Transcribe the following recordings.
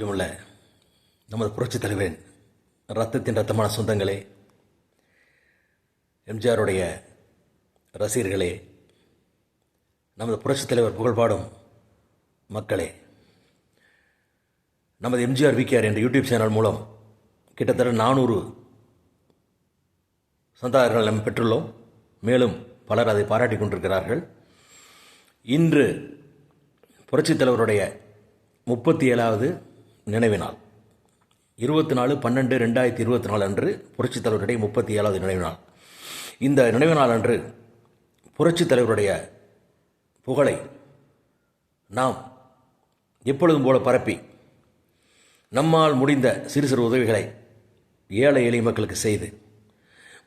உள்ள நமது புரட்சித் தலைவரின் ரத்தத்தின் ரத்தமான சொந்தங்களே, எம்ஜிஆருடைய ரசிகர்களே, நமது புரட்சித் தலைவர் புகழ்பாடும் மக்களே, நமது எம்ஜிஆர் விகேஆர் என்ற யூடியூப் சேனல் மூலம் கிட்டத்தட்ட 400 சந்தாதாரர்கள் நாம் பெற்றுள்ளோம். மேலும் பலர் அதை பாராட்டி கொண்டிருக்கிறார்கள். இன்று புரட்சித் தலைவருடைய 37வது நினைவு நாள். 24/12/2024 அன்று புரட்சித் தலைவருடைய 37வது நினைவு நாள். இந்த நினைவு நாள் அன்று புரட்சித் தலைவருடைய புகழை நாம் எப்பொழுதும் போல பரப்பி நம்மால் முடிந்த சிறு சிறு உதவிகளை ஏழை எளிய மக்களுக்கு செய்து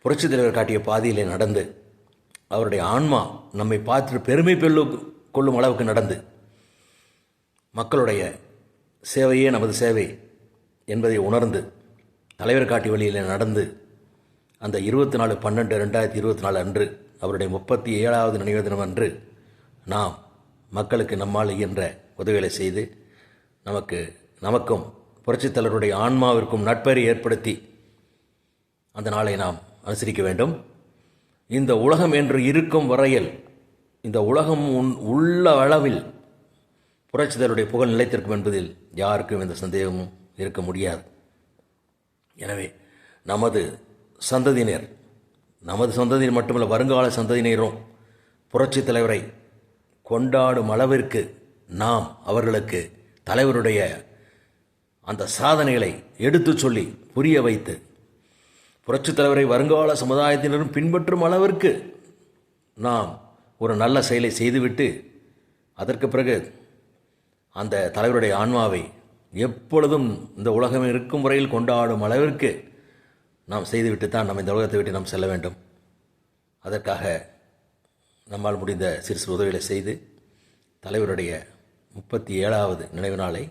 புரட்சித் தலைவர் காட்டிய பாதையிலே நடந்து அவருடைய ஆன்மா நம்மை பார்த்து பெருமை கொள்ளும் அளவுக்கு நடந்து மக்களுடைய சேவையே நமது சேவை என்பதை உணர்ந்து தலைவர் காட்டிய வழியில் நடந்து அந்த 24/12/2024 அன்று அவருடைய 37வது நினைவு தினம் அன்று நாம் மக்களுக்கு நம்மால் இயன்ற உதவிகளை செய்து நமக்கும் புரட்சித் தலைவருடைய ஆன்மாவிற்கும் நட்பெறி ஏற்படுத்தி அந்த நாளை நாம் அனுசரிக்க வேண்டும். இந்த உலகம் என்று இருக்கும் வரையில் இந்த உலகம் உள்ள அளவில் புரட்சித் தலைவருடைய புகழ் நிலைத்திருக்கும் என்பதில் யாருக்கும் எந்த சந்தேகமும் இருக்க முடியாது. எனவே நமது சந்ததியினர் மட்டுமல்ல, வருங்கால சந்ததியினரும் புரட்சித் தலைவரை கொண்டாடும் அளவிற்கு நாம் அவர்களுக்கு தலைவருடைய அந்த சாதனைகளை எடுத்து சொல்லி புரிய வைத்து புரட்சித் தலைவரை வருங்கால சமுதாயத்தினரும் பின்பற்றும் அளவிற்கு நாம் ஒரு நல்ல செயலை செய்துவிட்டு அதற்கு பிறகு அந்த தலைவருடைய ஆன்மாவை எப்பொழுதும் இந்த உலகம் இருக்கும் வரையில் கொண்டாடும் அளவிற்கு நாம் செய்துவிட்டு தான் நம்ம இந்த உலகத்தை விட்டு நாம் செல்ல வேண்டும். அதற்காக நம்மால் முடிந்த சிறு சிறு உதவிகளை செய்து தலைவருடைய 37வது நினைவு நாளை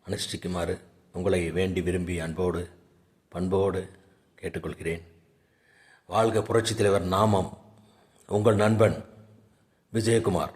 அனுஷ்டிக்குமாறு உங்களை வேண்டி விரும்பி அன்போடு பண்போடு கேட்டுக்கொள்கிறேன். வாழ்க புரட்சித் தலைவர் நாமம். உங்கள் நண்பன் விஜயகுமார்.